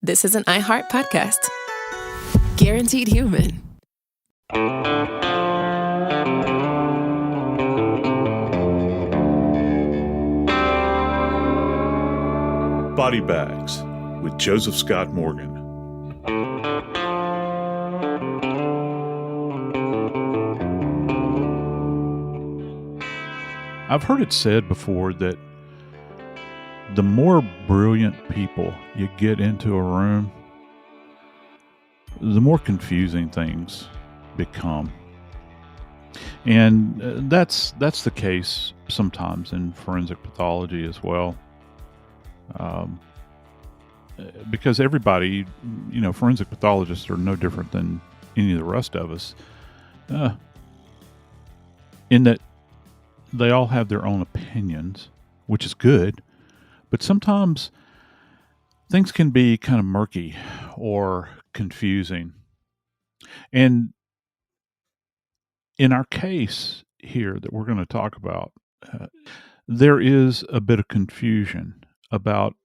This is an iHeart podcast. Guaranteed human. Body Bags with Joseph Scott Morgan. I've heard it said before that the more brilliant people you get into a room, the more confusing things become. And that's the case sometimes in forensic pathology as well. Because everybody, forensic pathologists are no different than any of the rest of us, in that they all have their own opinions, which is good, but sometimes things can be kind of murky or confusing. And in our case here that we're going to talk about, there is a bit of confusion about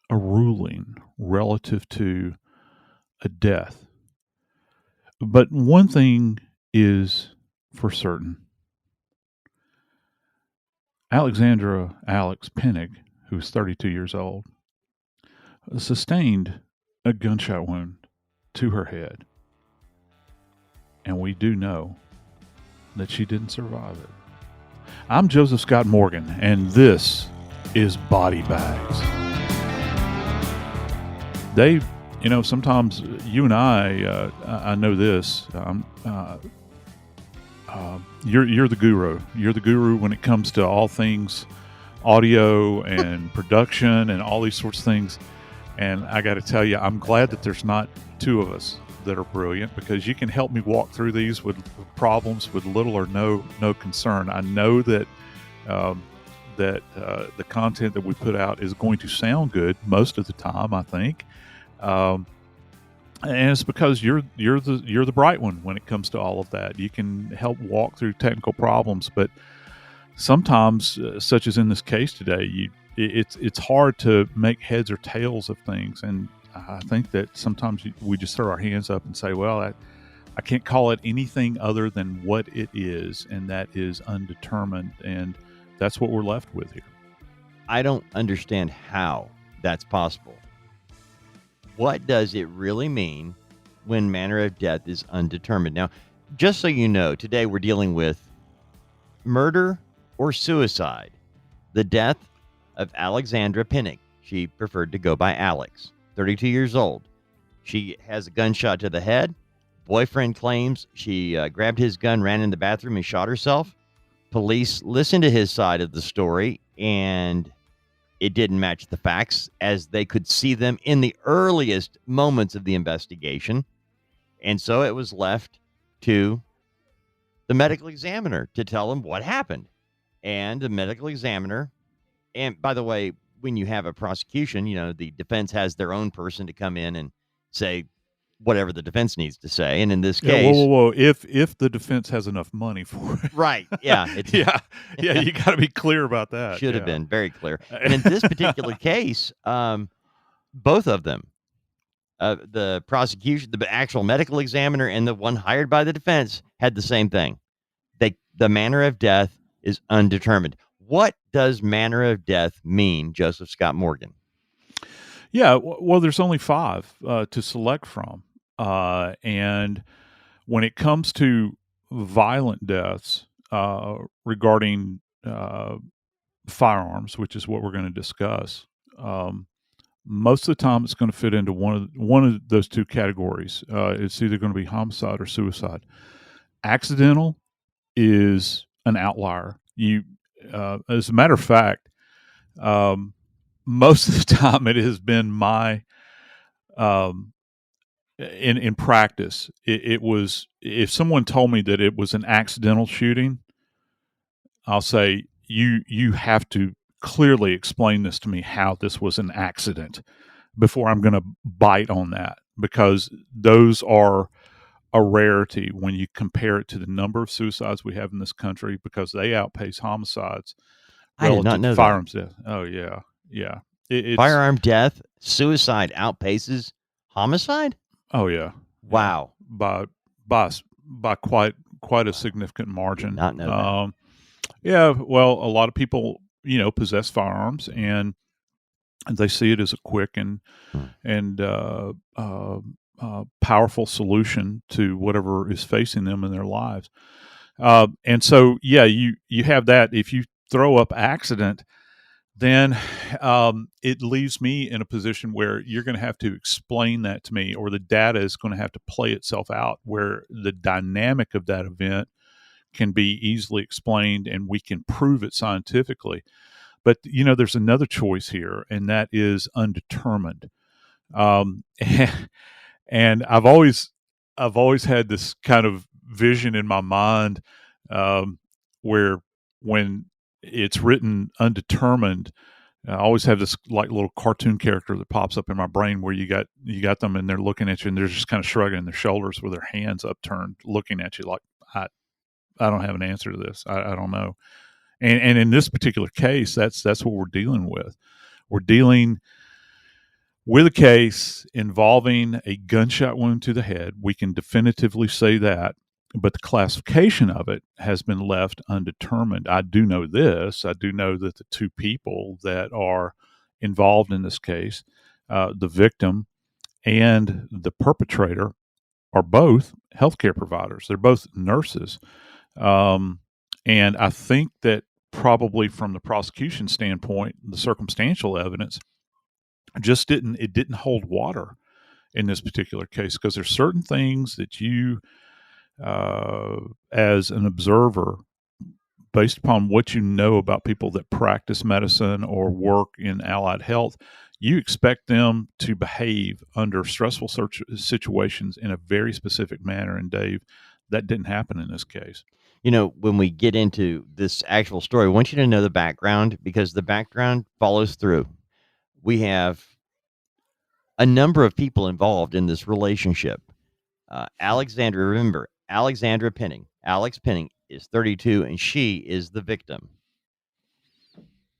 a ruling relative to a death. But one thing is for certain. Alexandra Alex Pennig, who was 32 years old, sustained a gunshot wound to her head. And we do know that she didn't survive it. I'm Joseph Scott Morgan, and this is Body Bags. Dave, sometimes you and I know this. You're the guru. You're the guru when it comes to all things audio and production and all these sorts of things. And I got to tell you, I'm glad that there's not two of us that are brilliant, because you can help me walk through these with problems with little or no concern. I know that the content that we put out is going to sound good most of the time, I think. And it's because you're the bright one when it comes to all of that. You can help walk through technical problems, but sometimes, such as in this case today, it's hard to make heads or tails of things. And I think that sometimes we just throw our hands up and say, well, I can't call it anything other than what it is, and that is undetermined. And that's what we're left with here. I don't understand how that's possible. What does it really mean when manner of death is undetermined? Now, just so you know, today we're dealing with murder or suicide. The death of Alexandra Pennig. She preferred to go by Alex, 32 years old. She has a gunshot to the head. Boyfriend claims she grabbed his gun, ran in the bathroom, and shot herself. Police listened to his side of the story, and it didn't match the facts as they could see them in the earliest moments of the investigation. And so it was left to the medical examiner to tell him what happened. And the medical examiner, and by the way, when you have a prosecution, the defense has their own person to come in and say whatever the defense needs to say. And in this case, whoa. If the defense has enough money for it. Right. Yeah. Yeah. You got to be clear about that. Should have been very clear. And in this particular case, both of them, the prosecution, the actual medical examiner, and the one hired by the defense had the same thing. The manner of death is undetermined. What does manner of death mean, Joseph Scott Morgan? Yeah, well, there's only 5 to select from. And when it comes to violent deaths regarding firearms, which is what we're going to discuss, most of the time it's going to fit into one of those two categories. It's either going to be homicide or suicide. Accidental is an outlier. As a matter of fact, most of the time it has been my in practice, it was, if someone told me that it was an accidental shooting, I'll say, you have to clearly explain this to me, how this was an accident, before I'm going to bite on that, because those are a rarity when you compare it to the number of suicides we have in this country, because they outpace homicides. I did not know firearms that. death. Oh yeah. It's Firearm death, suicide outpaces homicide? oh yeah, Wow. by by quite a significant margin. not know that. Yeah, well, a lot of people possess firearms and they see it as a quick Hmm. and powerful solution to whatever is facing them in their lives. And so, yeah, you have that. If you throw up accident, then it leaves me in a position where you're going to have to explain that to me, or the data is going to have to play itself out where the dynamic of that event can be easily explained and we can prove it scientifically. But, there's another choice here, and that is undetermined. Um, and I've always had this kind of vision in my mind, where when it's written undetermined, I always have this like little cartoon character that pops up in my brain where you got them and they're looking at you and they're just kind of shrugging their shoulders with their hands upturned, looking at you like I don't have an answer to this. I don't know. And in this particular case, that's what we're dealing with. We're dealing with a case involving a gunshot wound to the head. We can definitively say that, but the classification of it has been left undetermined. I do know this. I do know that the two people that are involved in this case, the victim and the perpetrator, are both healthcare providers. They're both nurses. And I think that probably from the prosecution standpoint, the circumstantial evidence just didn't hold water in this particular case, because there's certain things that you, as an observer, based upon what you know about people that practice medicine or work in allied health, you expect them to behave under stressful situations in a very specific manner. And Dave, that didn't happen in this case. When we get into this actual story, I want you to know the background, because the background follows through. We have a number of people involved in this relationship. Remember, Alexandra Pennig. Alex Pennig is 32, and she is the victim.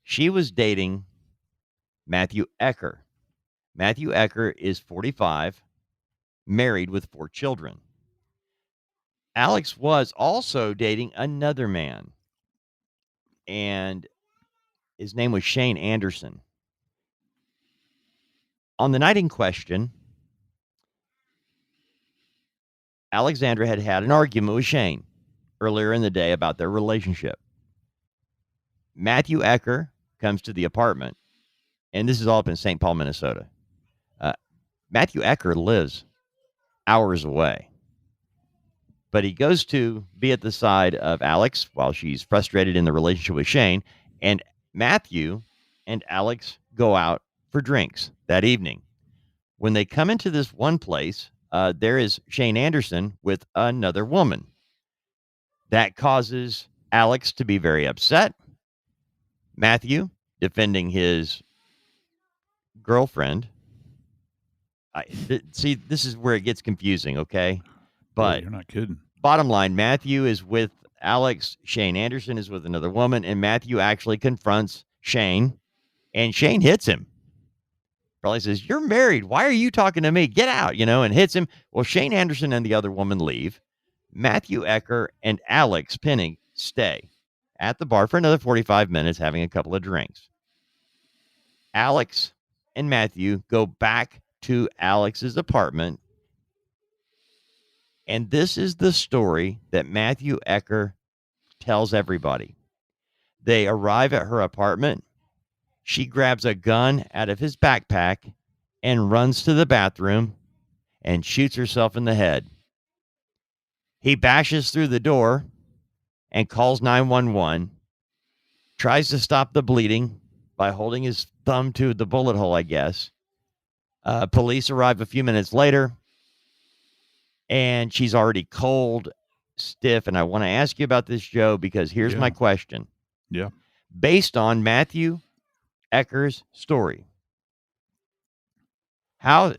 She was dating Matthew Ecker. Matthew Ecker is 45, married with 4 children. Alex was also dating another man, and his name was Shane Anderson. On the night in question, Alexandra had an argument with Shane earlier in the day about their relationship. Matthew Ecker comes to the apartment, and this is all up in St. Paul, Minnesota. Matthew Ecker lives hours away, but he goes to be at the side of Alex while she's frustrated in the relationship with Shane, and Matthew and Alex go out for drinks that evening. When they come into this one place, there is Shane Anderson with another woman. That causes Alex to be very upset. Matthew, defending his girlfriend. See, this is where it gets confusing, okay? But you're not kidding. Bottom line, Matthew is with Alex. Shane Anderson is with another woman, and Matthew actually confronts Shane, and Shane hits him. Probably says, "You're married. Why are you talking to me? Get out," and hits him. Well, Shane Anderson and the other woman leave. Matthew Ecker and Alex Pennig stay at the bar for another 45 minutes, having a couple of drinks. Alex and Matthew go back to Alex's apartment, and this is the story that Matthew Ecker tells everybody. They arrive at her apartment. She grabs a gun out of his backpack and runs to the bathroom and shoots herself in the head. He bashes through the door and calls 911, tries to stop the bleeding by holding his thumb to the bullet hole, I guess. Police arrive a few minutes later, and she's already cold, stiff. And I want to ask you about this, Joe, because here's my question. Yeah. Based on Matthew Ecker's story, how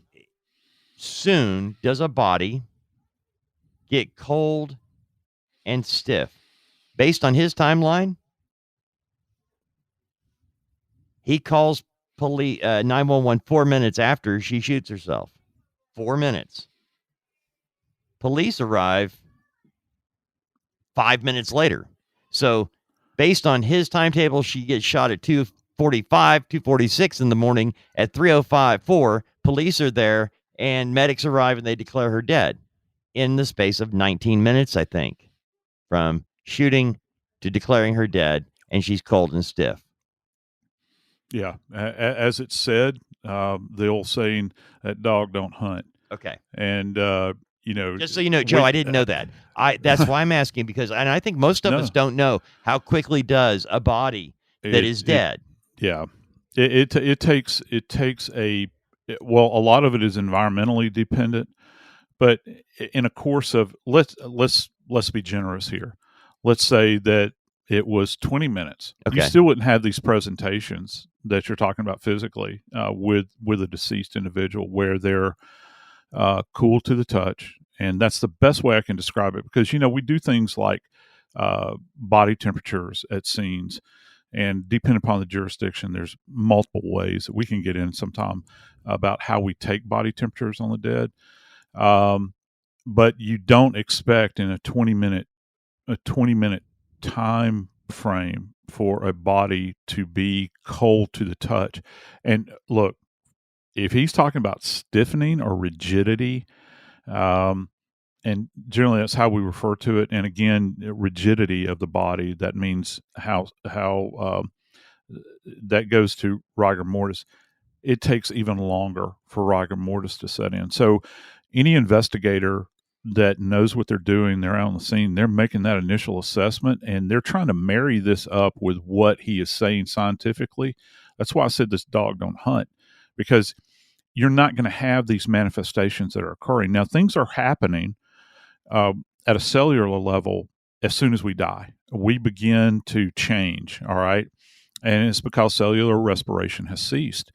soon does a body get cold and stiff? Based on his timeline, he calls police 911 4 minutes after she shoots herself. 4 minutes. Police arrive 5 minutes later. So based on his timetable, she gets shot at 2:45, 2:46 in the morning. At 3:05, police are there and medics arrive and they declare her dead in the space of 19 minutes, I think, from shooting to declaring her dead, and she's cold and stiff. Yeah. As it's said, the old saying, that dog don't hunt. Okay. And, Just so you know, Joe, I didn't know that. That's why I'm asking, because and I think most of us don't know how quickly does a body that is dead. It takes a lot of it is environmentally dependent, but in a course of let's be generous here. Let's say that it was 20 minutes. Okay. You still wouldn't have these presentations that you're talking about physically with a deceased individual where they're cool to the touch. And that's the best way I can describe it, because, we do things like body temperatures at scenes, and depending upon the jurisdiction, there's multiple ways that we can get in sometime about how we take body temperatures on the dead. But you don't expect in a 20 minute time frame for a body to be cold to the touch. And look, if he's talking about stiffening or rigidity, and generally that's how we refer to it. And again, rigidity of the body, that means how that goes to rigor mortis. It takes even longer for rigor mortis to set in. So any investigator that knows what they're doing, they're out on the scene, they're making that initial assessment, and they're trying to marry this up with what he is saying scientifically. That's why I said this dog don't hunt, because you're not going to have these manifestations that are occurring. Now, things are happening at a cellular level as soon as we die. We begin to change, all right? And it's because cellular respiration has ceased.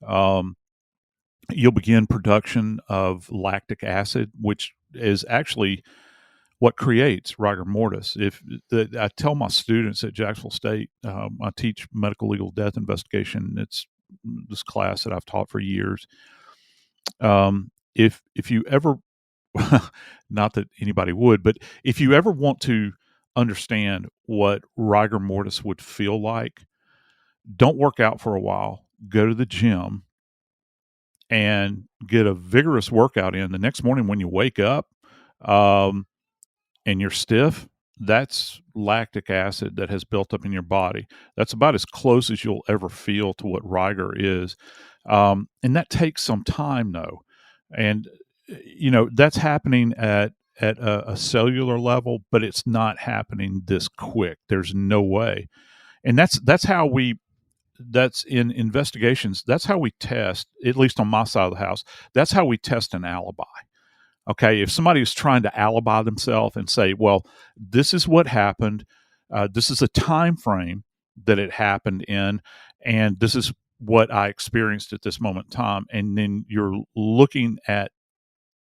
You'll begin production of lactic acid, which is actually what creates rigor mortis. I tell my students at Jacksonville State, I teach medical legal death investigation. It's this class that I've taught for years. If you ever, not that anybody would, but if you ever want to understand what rigor mortis would feel like, don't work out for a while. Go to the gym and get a vigorous workout in. The next morning when you wake up and you're stiff, that's lactic acid that has built up in your body. That's about as close as you'll ever feel to what rigor is. And that takes some time, though. And, that's happening at a cellular level, but it's not happening this quick. There's no way. And that's in investigations, that's how we test, at least on my side of the house, that's how we test an alibi. Okay, if somebody is trying to alibi themselves and say, well, this is what happened, this is a time frame that it happened in, and this is what I experienced at this moment in time, and then you're looking at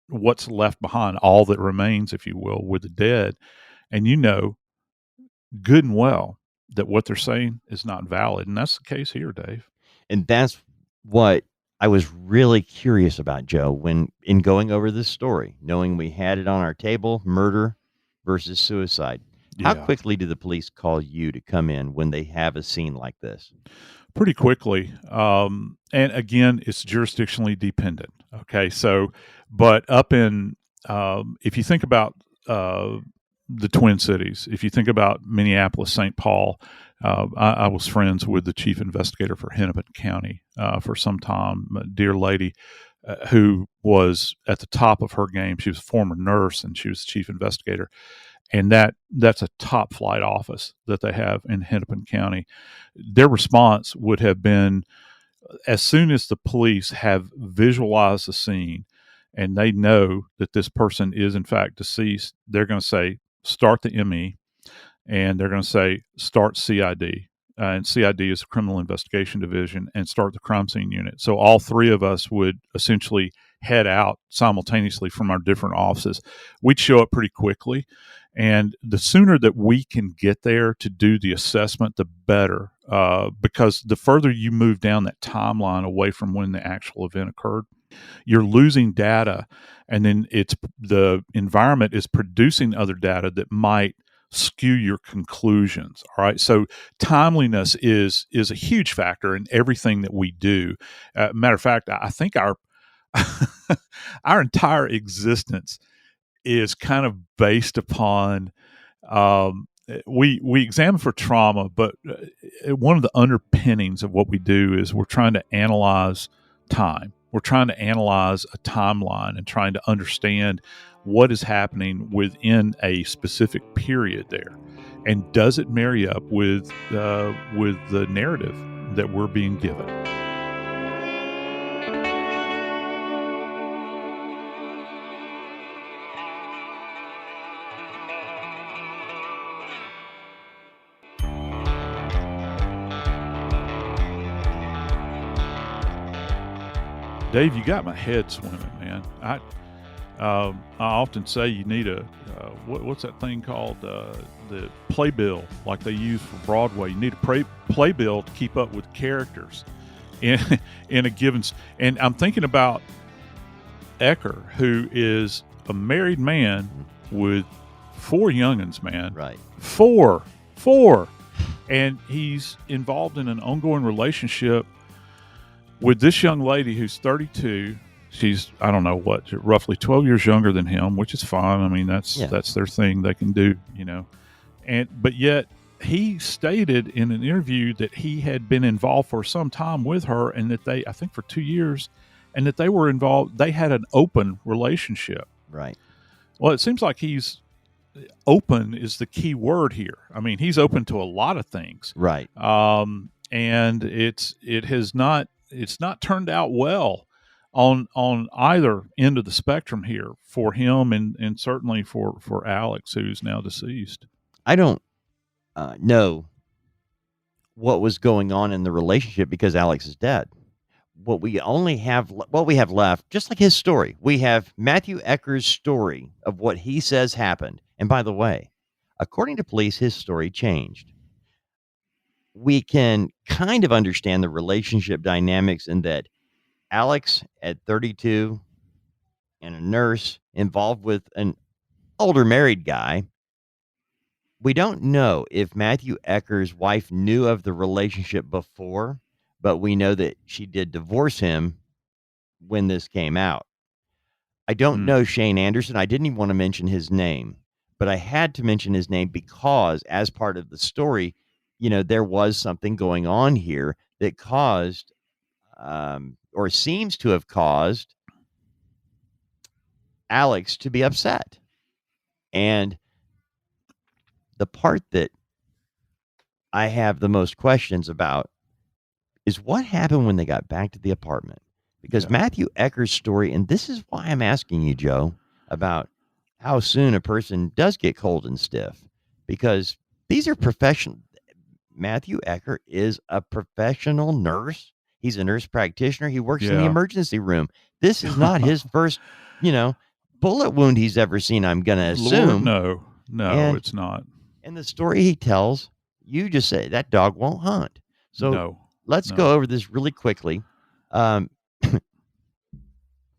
what's left behind, all that remains, if you will, with the dead, and good and well that what they're saying is not valid. And that's the case here, Dave. And that's what I was really curious about, Joe, when in going over this story, knowing we had it on our table, murder versus suicide. How quickly do the police call you to come in when they have a scene like this? Pretty quickly. And again, it's jurisdictionally dependent. Okay. So, but up in, if you think about the Twin Cities, if you think about Minneapolis, St. Paul, I was friends with the chief investigator for Hennepin County for some time, a dear lady who was at the top of her game. She was a former nurse, and she was the chief investigator. And that's a top flight office that they have in Hennepin County. Their response would have been, as soon as the police have visualized the scene and they know that this person is in fact deceased, they're going to say, start the ME, and they're going to say, start CID. And CID is the Criminal Investigation Division, and start the crime scene unit. So all three of us would essentially head out simultaneously from our different offices. We'd show up pretty quickly. And the sooner that we can get there to do the assessment, the better. because the further you move down that timeline away from when the actual event occurred, you're losing data, and then the environment is producing other data that might skew your conclusions. All right, so timeliness is a huge factor in everything that we do. Matter of fact, I think our our entire existence is kind of based upon we examine for trauma, but one of the underpinnings of what we do is we're trying to analyze time. We're trying to analyze a timeline and trying to understand what is happening within a specific period there, and does it marry up with the narrative that we're being given. Dave, you got my head swimming, man. I often say you need a what's that thing called, the playbill, like they use for Broadway. You need a playbill to keep up with characters in in a given. And I'm thinking about Ecker, who is a married man with 4 youngins, man. Right. Four, and he's involved in an ongoing relationship with this young lady who's 32. She's, I don't know what, roughly 12 years younger than him, which is fine. I mean, that's their thing. They can do, but yet he stated in an interview that he had been involved for some time with her, and that I think for 2 years, and that they were involved. They had an open relationship. Right. Well, it seems like open is the key word here. I mean, he's open to a lot of things. Right. And it's not turned out well on either end of the spectrum here for him, and certainly for Alex, who's now deceased. I don't know what was going on in the relationship because Alex is dead. What we have left, just like his story, we have Matthew Ecker's story of what he says happened. And by the way, according to police, his story changed. We can kind of understand the relationship dynamics in that Alex at 32 and a nurse involved with an older married guy. We don't know if Matthew Ecker's wife knew of the relationship before, but we know that she did divorce him when this came out. I don't know Shane Anderson. I didn't even want to mention his name, but I had to mention his name because as part of the story, there was something going on here that caused, or seems to have caused, Alex to be upset. And the part that I have the most questions about is what happened when they got back to the apartment. Because Matthew Ecker's story, and this is why I'm asking you, Joe, about how soon a person does get cold and stiff, because these are professional. Matthew Ecker is a professional nurse. He's a nurse practitioner. He works in the emergency room. This is not his first, bullet wound he's ever seen, I'm going to assume. Lord, no, it's not. And the story he tells, you just say that dog won't hunt. So let's go over this really quickly.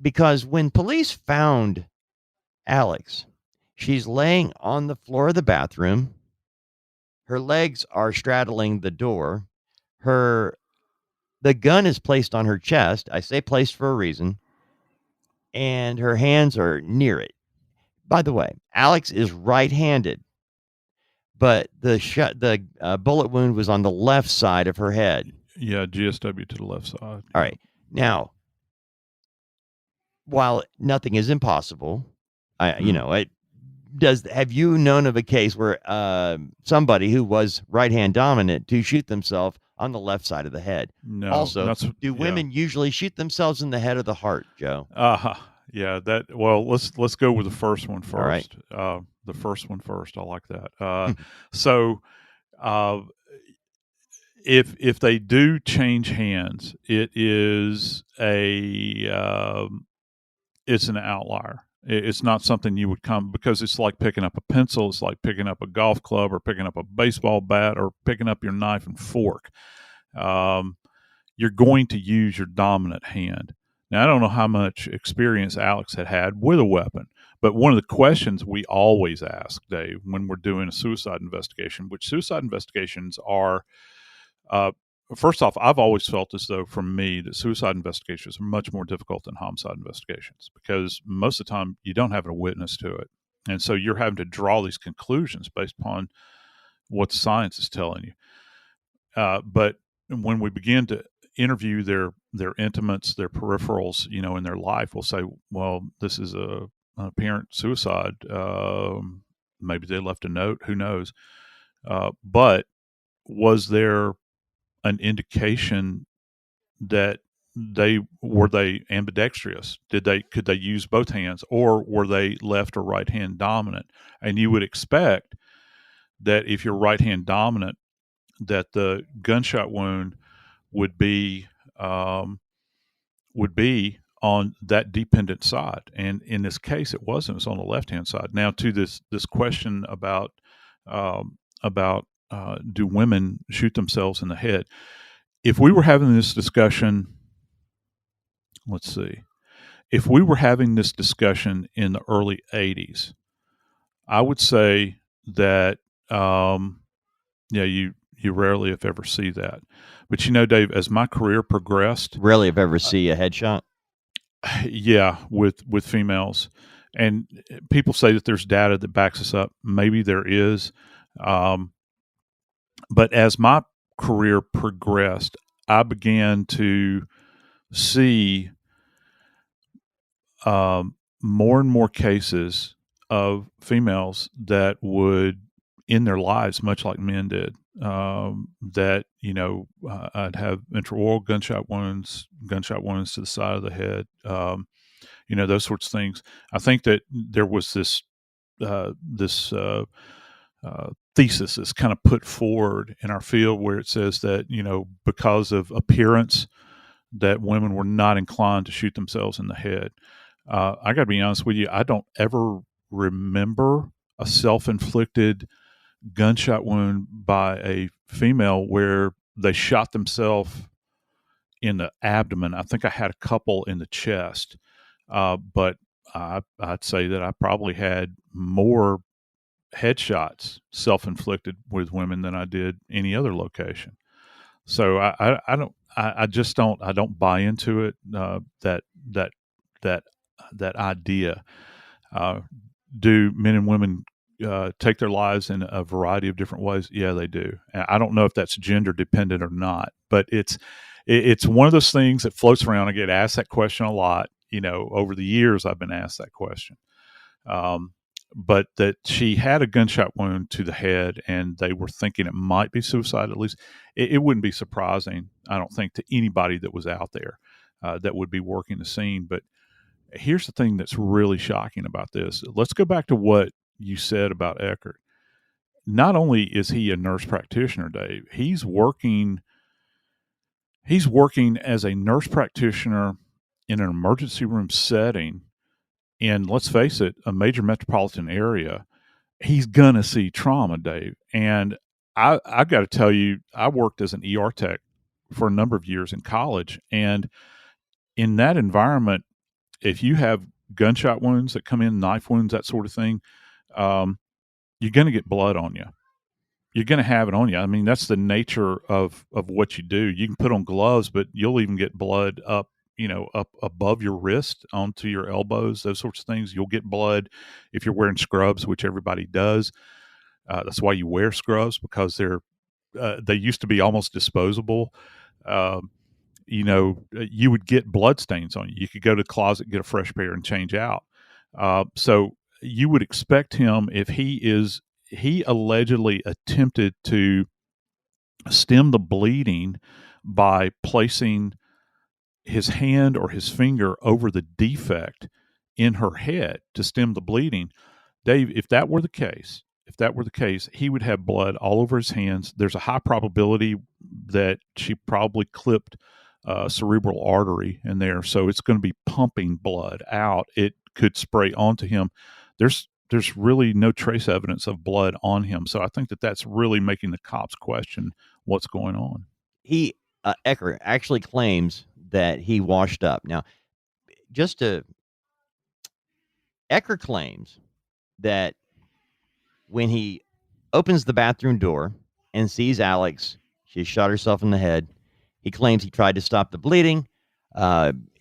Because when police found Alex, she's laying on the floor of the bathroom. Her legs are straddling the door. The gun is placed on her chest. I say placed for a reason. And her hands are near it. By the way, Alex is right-handed, but the bullet wound was on the left side of her head. Yeah, GSW to the left side. All right. Now, while nothing is impossible, have you known of a case where somebody who was right-hand dominant to shoot themselves on the left side of the head? No. Also, do women usually shoot themselves in the head or the heart, Joe? Yeah. Let's go with the first one first. All right. The first one first. I like that. So, if they do change hands, it is it's an outlier. It's not something you would come, because it's like picking up a pencil. It's like picking up a golf club or picking up a baseball bat or picking up your knife and fork. You're going to use your dominant hand. Now, I don't know how much experience Alex had with a weapon, but one of the questions we always ask, Dave, when we're doing a suicide investigation, which suicide investigations are, first off, I've always felt as though, for me, that suicide investigations are much more difficult than homicide investigations, because most of the time you don't have a witness to it. And so you're having to draw these conclusions based upon what the science is telling you. But when we begin to interview their intimates, their peripherals, in their life, we'll say, well, this is an apparent suicide. Maybe they left a note, who knows? But was there an indication that they ambidextrous? Could they use both hands, or were they left or right hand dominant? And you would expect that if you're right hand dominant, that the gunshot wound would be on that dependent side, and in this case, it wasn't. It was on the left hand side. Now, to this question about do women shoot themselves in the head? If we were having this discussion, let's see, if we were having this discussion in the early 80s, I would say that, you rarely, if ever, see that. But, Dave, as my career progressed, Rarely, if ever, see a headshot. Yeah, with females. And people say that there's data that backs us up. Maybe there is. But as my career progressed, I began to see more and more cases of females that would, in their lives, much like men did, that, I'd have intraoral gunshot wounds to the side of the head, those sorts of things. I think that there was this thesis that's kind of put forward in our field where it says that, because of appearance, that women were not inclined to shoot themselves in the head. I got to be honest with you, I don't ever remember a self-inflicted gunshot wound by a female where they shot themselves in the abdomen. I think I had a couple in the chest, but I'd say that I probably had more headshots self-inflicted with women than I did any other location. So I don't buy into it. That idea. Do men and women take their lives in a variety of different ways? Yeah, they do. I don't know if that's gender dependent or not, but it's one of those things that floats around. I get asked that question a lot. Over the years, I've been asked that question. But that she had a gunshot wound to the head, and they were thinking it might be suicide. At least it wouldn't be surprising, I don't think, to anybody that was out there that would be working the scene. But here's the thing that's really shocking about this. Let's go back to what you said about Eckert. Not only is he a nurse practitioner, Dave, he's working as a nurse practitioner in an emergency room setting in, let's face it, a major metropolitan area. He's gonna see trauma, Dave. And I got to tell you, I worked as an ER tech for a number of years in college, and in that environment, if you have gunshot wounds that come in, knife wounds, that sort of thing, you're going to get blood on you. You're going to have it on you. I mean, that's the nature of what you do. You can put on gloves, but you'll even get blood up above your wrist onto your elbows, those sorts of things. You'll get blood if you're wearing scrubs, which everybody does. That's why you wear scrubs, because they used to be almost disposable. You would get blood stains on you. You could go to the closet, get a fresh pair, and change out. So you would expect him, if he allegedly attempted to stem the bleeding by placing his hand or his finger over the defect in her head to stem the bleeding. Dave, if that were the case, he would have blood all over his hands. There's a high probability that she probably clipped cerebral artery in there, so it's going to be pumping blood out. It could spray onto him. There's really no trace evidence of blood on him. So I think that's really making the cops question what's going on. Ecker actually claims that he washed up. Now, Ecker claims that when he opens the bathroom door and sees Alex, she shot herself in the head. He claims he tried to stop the bleeding.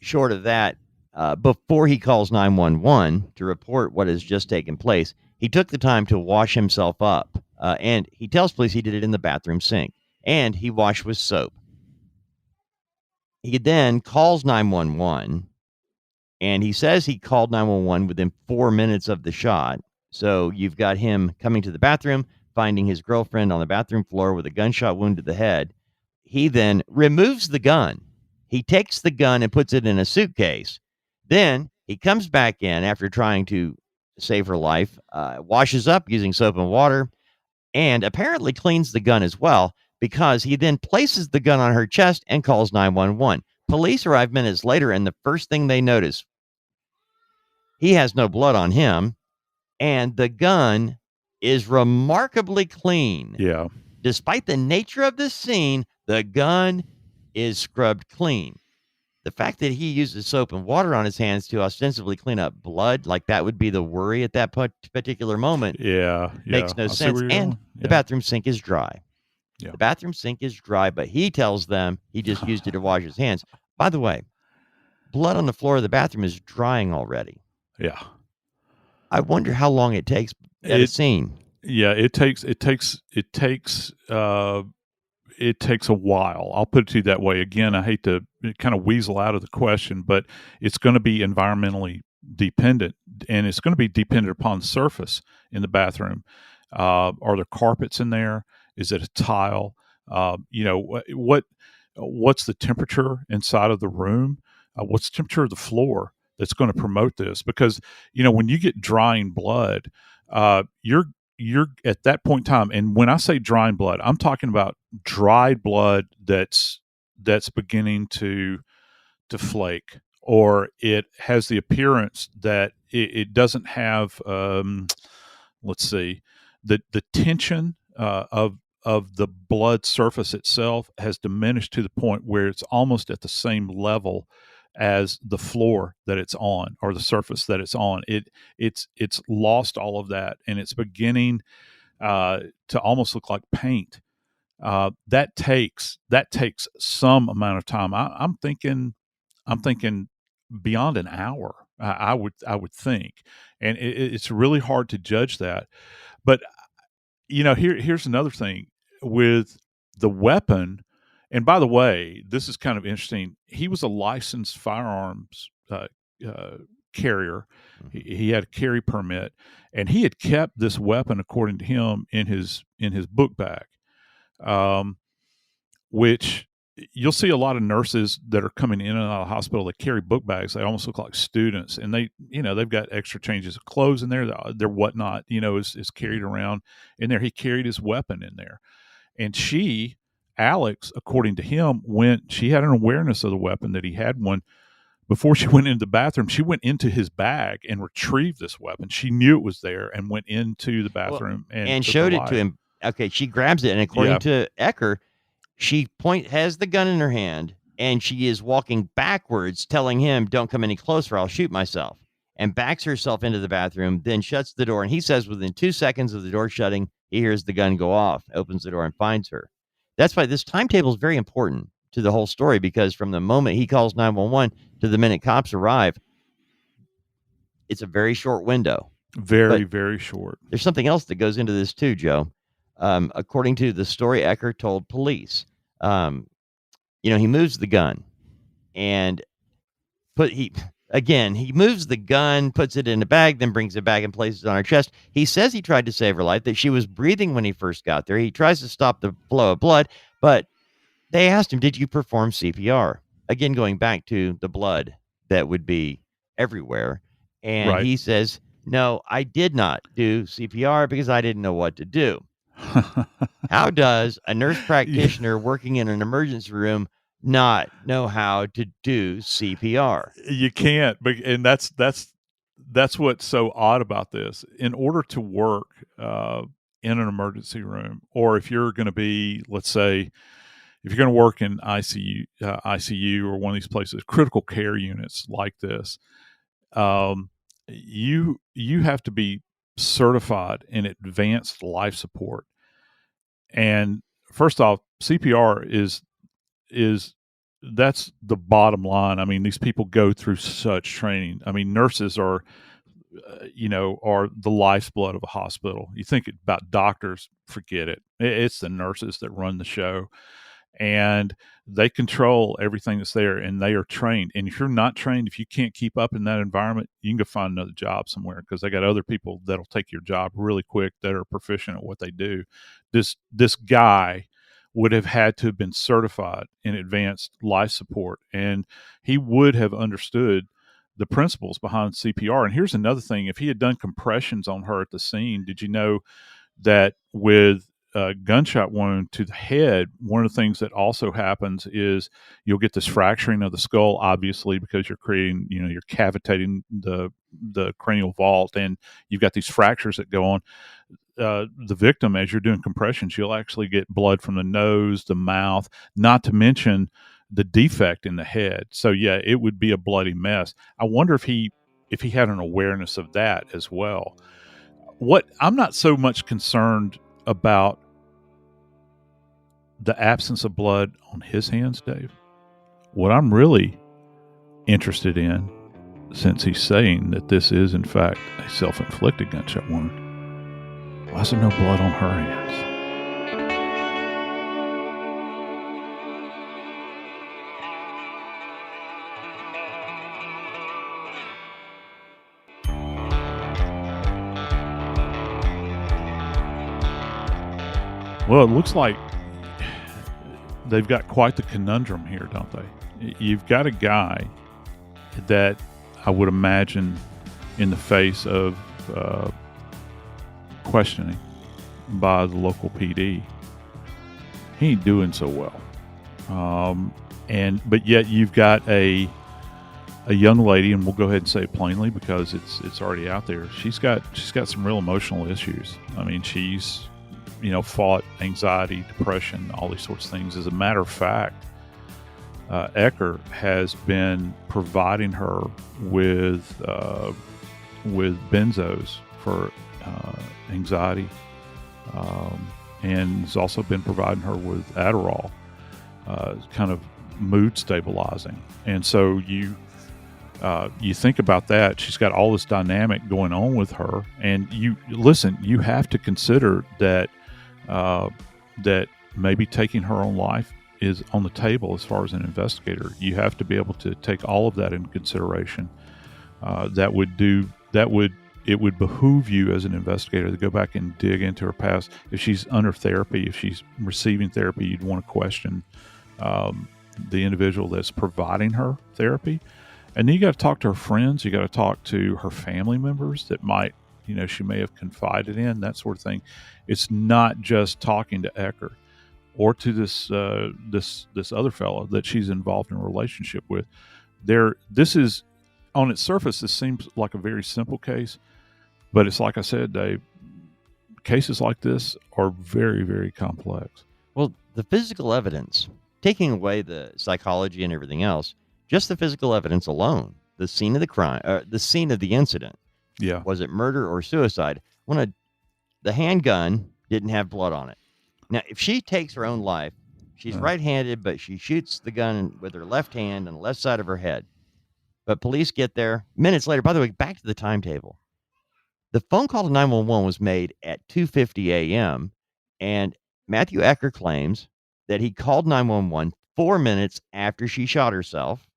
Short of that, before he calls 911 to report what has just taken place, he took the time to wash himself up. And he tells police he did it in the bathroom sink. And he washed with soap. He then calls 911. And he says he called 911 within 4 minutes of the shot. So you've got him coming to the bathroom, finding his girlfriend on the bathroom floor with a gunshot wound to the head. He then removes the gun. He takes the gun and puts it in a suitcase. Then he comes back in after trying to save her life, washes up using soap and water, and apparently cleans the gun as well, because he then places the gun on her chest and calls 911. Police arrive minutes later, and the first thing they notice, he has no blood on him, and the gun is remarkably clean. Yeah. Despite the nature of this scene, the gun is scrubbed clean. The fact that he uses soap and water on his hands to ostensibly clean up blood, like that would be the worry at that particular moment, makes no sense. And the bathroom sink is dry. Yeah. The bathroom sink is dry, but he tells them he just used it to wash his hands. By the way, blood on the floor of the bathroom is drying already. Yeah. I wonder how long it takes at a scene. Yeah, it takes a while. I'll put it to you that way. Again, I hate to kind of weasel out of the question, but it's going to be environmentally dependent, and it's going to be dependent upon the surface in the bathroom. Are there carpets in there? Is it a tile? What's the temperature inside of the room? What's the temperature of the floor that's going to promote this? Because, when you get drying blood, you're at that point in time. And when I say drying blood, I'm talking about dried blood that's beginning to flake, or it has the appearance that it doesn't have, let's see, the tension of the blood surface itself has diminished to the point where it's almost at the same level as the floor that it's on, or the surface that it's on. It's lost all of that, and it's beginning to almost look like paint. That takes some amount of time. I'm thinking beyond an hour. I would think, and it's really hard to judge that. But here's another thing with the weapon. And by the way, this is kind of interesting. He was a licensed firearms carrier. He had a carry permit, and he had kept this weapon, according to him, in his book bag, which you'll see a lot of nurses that are coming in and out of the hospital that carry book bags. They almost look like students, and they've got extra changes of clothes in there. Their whatnot, is carried around in there. He carried his weapon in there, and Alex, according to him, she had an awareness of the weapon, that he had one. Before she went into the bathroom, she went into his bag and retrieved this weapon. She knew it was there and went into the bathroom and showed it to him. Okay, she grabs it, and according to Ecker, she has the gun in her hand, and she is walking backwards, telling him, "Don't come any closer, I'll shoot myself," and backs herself into the bathroom, then shuts the door. And he says within 2 seconds of the door shutting, he hears the gun go off, opens the door, and finds her. That's why this timetable is very important to the whole story, because from the moment he calls 911 to the minute cops arrive, it's a very short window. Very, very short. There's something else that goes into this too, Joe. According to the story Ecker told police, he moves the gun, and he moves the gun, puts it in a bag, then brings it back and places it on her chest. He says he tried to save her life, that she was breathing when he first got there. He tries to stop the flow of blood, but they asked him, "Did you perform CPR?" Again, going back to the blood that would be everywhere. And he says, "No, I did not do CPR because I didn't know what to do." How does a nurse practitioner working in an emergency room not know how to do CPR? You can't, and that's that's what's so odd about this. In order to work in an emergency room, or if you're going to be, let's say, if you're going to work in ICU or one of these places, critical care units like this, you have to be certified in advanced life support. And first off, CPR is that's the bottom line. I mean, these people go through such training. I mean, nurses are are the lifeblood of a hospital. You think about doctors, forget it. It's the nurses that run the show, and they control everything that's there, and they are trained. And if you're not trained, if you can't keep up in that environment, you can go find another job somewhere, because they got other people that'll take your job really quick that are proficient at what they do. This guy would have had to have been certified in advanced life support, and he would have understood the principles behind CPR. And here's another thing: if he had done compressions on her at the scene, did you know that with a gunshot wound to the head, one of the things that also happens is you'll get this fracturing of the skull, obviously, because you're creating, you're cavitating the cranial vault, and you've got these fractures that go on. The victim, as you're doing compressions, you'll actually get blood from the nose, the mouth, not to mention the defect in the head. So yeah, it would be a bloody mess. I wonder if he had an awareness of that as well. What I'm not so much concerned about the absence of blood on his hands, Dave. What I'm really interested in, since he's saying that this is in fact a self-inflicted gunshot wound, why is there no blood on her hands? Well, it looks like they've got quite the conundrum here, don't they? You've got a guy that I would imagine, in the face of questioning by the local PD, he ain't doing so well. But yet you've got a young lady, and we'll go ahead and say it plainly because it's already out there. She's got some real emotional issues. I mean, she's fought anxiety, depression, all these sorts of things. As a matter of fact, Ecker has been providing her with benzos for anxiety, and has also been providing her with Adderall, kind of mood stabilizing. And so you think about that. She's got all this dynamic going on with her, and you have to consider that that maybe taking her own life is on the table as far as an investigator. You have to be able to take all of that into consideration. It would behoove you as an investigator to go back and dig into her past. If she's under therapy, if she's receiving therapy, you'd want to question the individual that's providing her therapy. And then you got to talk to her friends. You got to talk to her family members that might, she may have confided in, that sort of thing. It's not just talking to Ecker or to this other fellow that she's involved in a relationship with. This is, on its surface, this seems like a very simple case, but it's like I said, Dave, cases like this are very, very complex. Well, the physical evidence, taking away the psychology and everything else, just the physical evidence alone, the scene of the crime, the scene of the incident. Yeah. Was it murder or suicide? The handgun didn't have blood on it. Now, if she takes her own life, she's right-handed, but she shoots the gun with her left hand on the left side of her head. But police get there minutes later. By the way, back to the timetable. The phone call to 911 was made at 2:50 a.m., and Matthew Ecker claims that he called 911 4 minutes after she shot herself.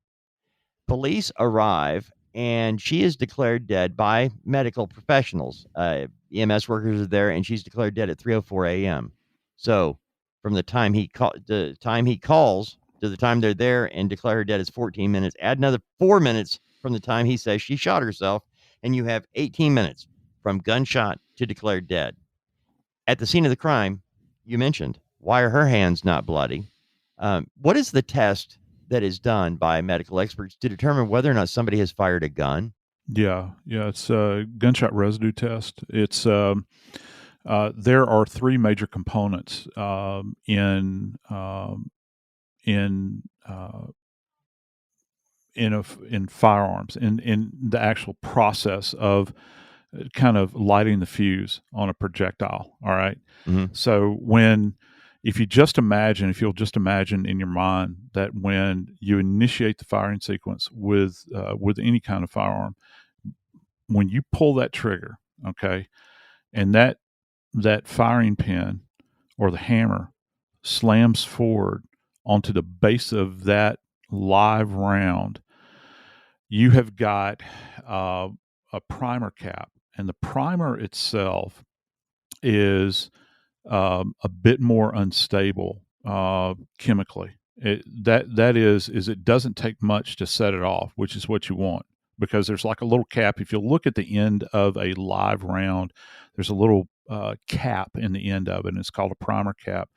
Police arrive, and she is declared dead by medical professionals. EMS workers are there, and she's declared dead at 3:04 a.m. So from the time he calls to the time they're there and declare her dead is 14 minutes. Add another 4 minutes from the time he says she shot herself, and you have 18 minutes from gunshot to declared dead. At the scene of the crime, you mentioned, why are her hands not bloody? What is the test that is done by medical experts to determine whether or not somebody has fired a gun? Yeah, it's a gunshot residue test. It's there are three major components in in firearms in the actual process of kind of lighting the fuse on a projectile. All right. Hmm. So if you'll just imagine in your mind that when you initiate the firing sequence with any kind of firearm, when you pull that trigger, okay, and that firing pin or the hammer slams forward onto the base of that live round, you have got a primer cap, and the primer itself is a bit more unstable chemically. That is it doesn't take much to set it off, which is what you want, because there's like a little cap. If you look at the end of a live round, there's a little cap in the end of it, and it's called a primer cap.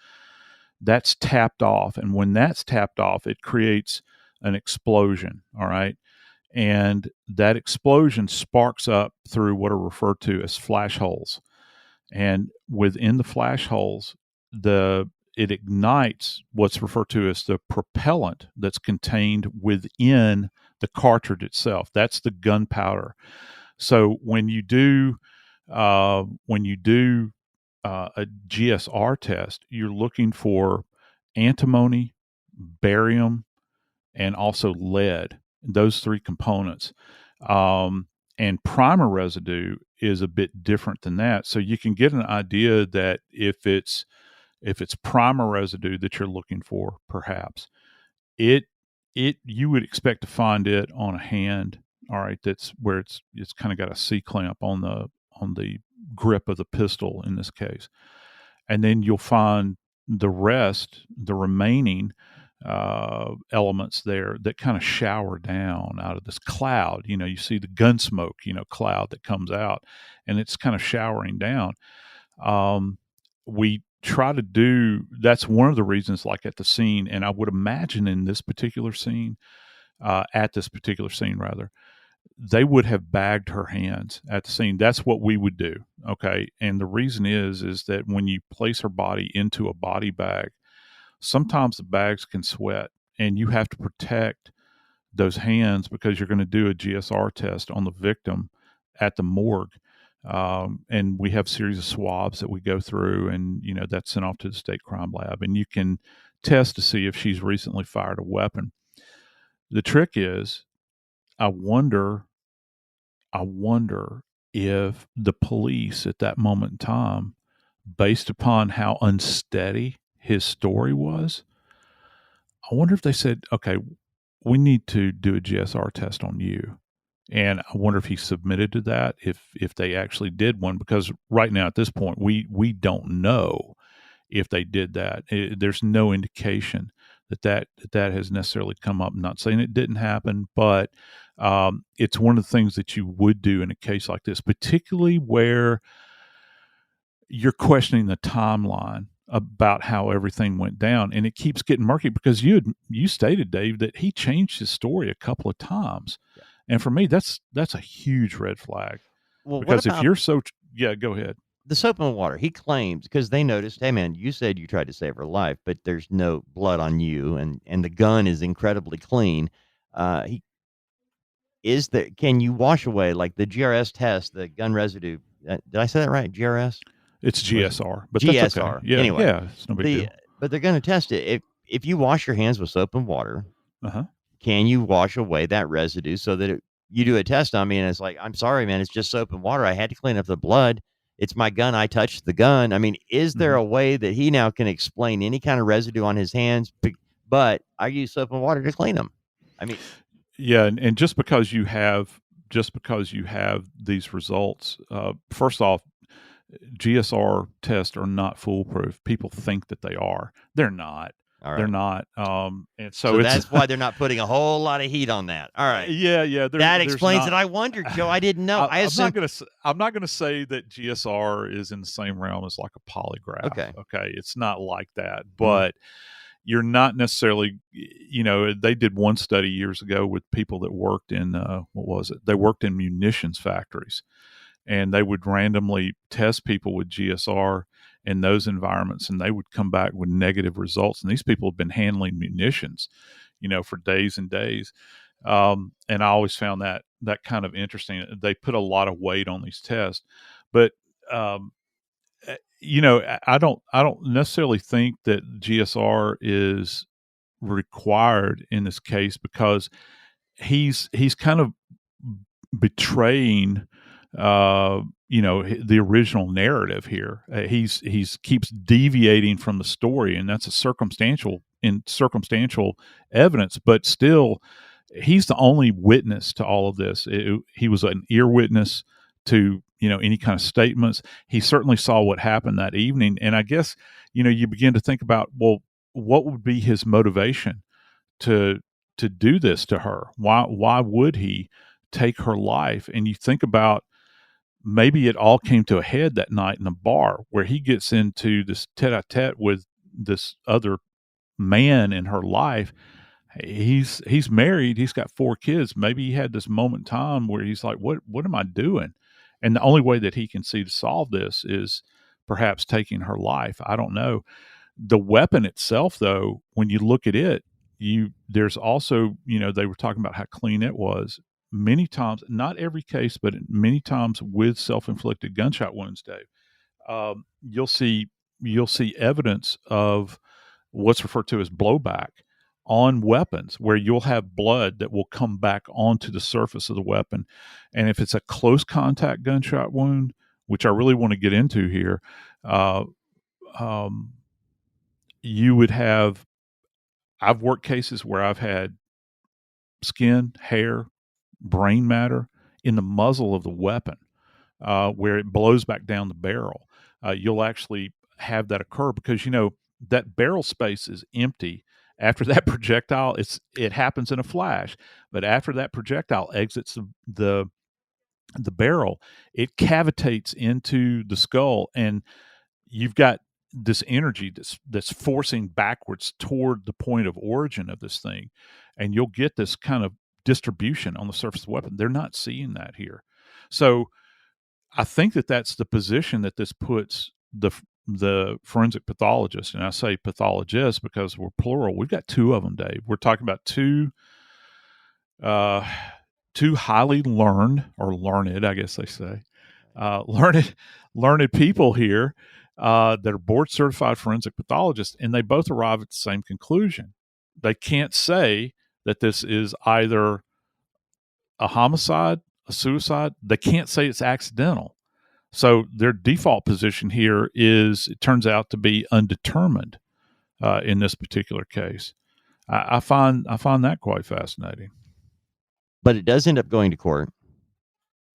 That's tapped off, and when that's tapped off, it creates an explosion. All right, and that explosion sparks up through what are referred to as flash holes, and within the flash holes, it ignites what's referred to as the propellant that's contained within the cartridge itself. That's the gunpowder. So when you do a GSR test, you're looking for antimony, barium, and also lead. Those three components. And primer residue is a bit different than that. So you can get an idea that if it's primer residue that you're looking for, perhaps it you would expect to find it on a hand. All right, that's where it's kind of got a C clamp on the grip of the pistol in this case, and then you'll find the remaining elements there that kind of shower down out of this cloud. You see the gun smoke, cloud that comes out, and it's kind of showering down. We try to do that's one of the reasons, like at the scene, and I would imagine in this particular scene, at this particular scene rather, they would have bagged her hands at the scene. That's what we would do. Okay. And the reason is that when you place her body into a body bag, sometimes the bags can sweat, and you have to protect those hands because you're going to do a GSR test on the victim at the morgue. And we have a series of swabs that we go through, and that's sent off to the state crime lab, and you can test to see if she's recently fired a weapon. The trick is, I wonder if the police at that moment in time, based upon how unsteady his story was, I wonder if they said, okay, we need to do a GSR test on you. And I wonder if he submitted to that, if they actually did one, because right now at this point, we don't know if they did that. There's no indication that has necessarily come up. I'm not saying it didn't happen, but it's one of the things that you would do in a case like this, particularly where you're questioning the timeline about how everything went down, and it keeps getting murky because you stated, Dave, that he changed his story a couple of times, Yeah. and for me, that's a huge red flag. Well, what Because if about you're yeah, go ahead. the soap and water? He claims because they noticed, hey man, you said you tried to save her life, but there's no blood on you, and the gun is incredibly clean. He is there. Can you wash away like the GRS test, the gun residue? Did I say that right? GRS? It's Or is it GSR, but that's okay. GSR? Yeah, Anyway, yeah, it's no big deal. but they're going to test it. If you wash your hands with soap and water, Uh huh. can you wash away that residue so that you do a test on me and it's like, I'm sorry, man, it's just soap and water. I had to clean up the blood. It's my gun. I touched the gun. I mean, is there Hmm. a way that he now can explain any kind of residue on his hands? But I use soap and water to clean them. I mean, Yeah, and just because you have these results, first off, GSR tests are not foolproof. People think that they are. They're not. all They're right. not. And so So it's that's why they're not putting a whole lot of heat on that. All right. yeah. That There's explains it. not. I wondered, Joe. I didn't know. I I'm not assumed. gonna. I'm not gonna say that GSR is in the same realm as like a polygraph. Okay. Okay, it's not like that, Mhm. but you're not necessarily, they did one study years ago with people that worked in, what was it? They worked in munitions factories, and they would randomly test people with GSR in those environments, and they would come back with negative results. And these people have been handling munitions, for days and days. And I always found that kind of interesting. They put a lot of weight on these tests, but, I don't necessarily think that GSR is required in this case, because he's kind of betraying the original narrative here. He's keeps deviating from the story, and that's a circumstantial evidence, but still he's the only witness to all of this. He was an ear witness to any kind of statements. He certainly saw what happened that evening, and I guess you begin to think about, well, what would be his motivation to do this to her? Why would he take her life? And you think about, maybe it all came to a head that night in a bar where he gets into this tete-a-tete with this other man in her life. He's married. He's got 4 kids. Maybe he had this moment in time where he's like, what am I doing? And the only way that he can see to solve this is perhaps taking her life. I don't know. The weapon itself, though, when you look at it, there's also, they were talking about how clean it was. Many times, not every case, but many times with self-inflicted gunshot wounds, Dave, you'll see evidence of what's referred to as blowback on weapons, where you'll have blood that will come back onto the surface of the weapon. And if it's a close contact gunshot wound, which I really want to get into here, you would have, I've worked cases where I've had skin, hair, brain matter in the muzzle of the weapon, where it blows back down the barrel. You'll actually have that occur because, that barrel space is empty. After that projectile, it happens in a flash, but after that projectile exits the barrel, it cavitates into the skull, and you've got this energy that's forcing backwards toward the point of origin of this thing, and you'll get this kind of distribution on the surface of the weapon. They're not seeing that here. So I think that's the position that this puts the forensic pathologist, and I say pathologist because we're plural. We've got 2 of them, Dave. We're talking about two highly learned, I guess they say, learned people here that are board certified forensic pathologists, and they both arrive at the same conclusion. They can't say that this is either a homicide, a suicide. They can't say it's accidental. So their default position here is, it turns out to be undetermined in this particular case. I find that quite fascinating. But it does end up going to court.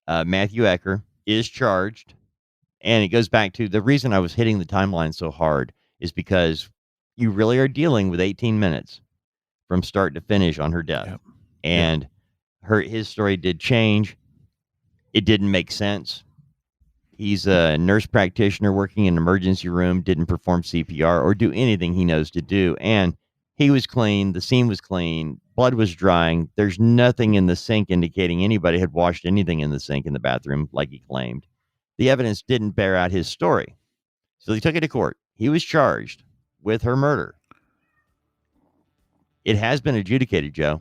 Matthew Ecker is charged, and it goes back to the reason I was hitting the timeline so hard is because you really are dealing with 18 minutes from start to finish on her death. Yep. And his story did change. It didn't make sense. He's a nurse practitioner working in an emergency room, didn't perform CPR or do anything he knows to do. And he was clean. The scene was clean. Blood was drying. There's nothing in the sink indicating anybody had washed anything in the sink in the bathroom like he claimed. The evidence didn't bear out his story. So they took it to court. He was charged with her murder. It has been adjudicated, Joe.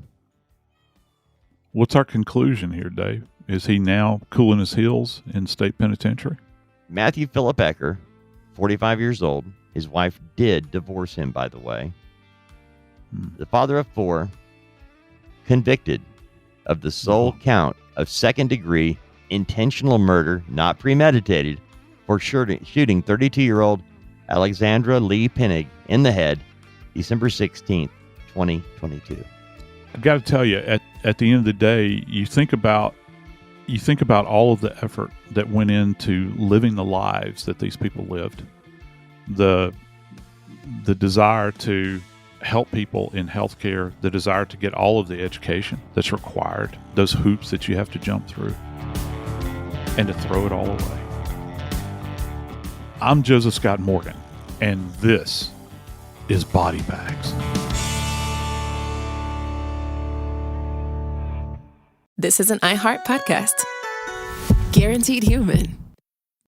What's our conclusion here, Dave? Is he now cooling his heels in state penitentiary? Matthew Philip Ecker, 45 years old. His wife did divorce him, by the way. The father of 4, convicted of the sole count of second-degree intentional murder, not premeditated, for shooting 32-year-old Alexandra Lee Pennig in the head, December 16th, 2022. I've got to tell you, at the end of the day, you think about all of the effort that went into living the lives that these people lived, the desire to help people in healthcare, the desire to get all of the education that's required, those hoops that you have to jump through, and to throw it all away. I'm Joseph Scott Morgan, and this is body bags. This is an iHeart podcast. Guaranteed Human.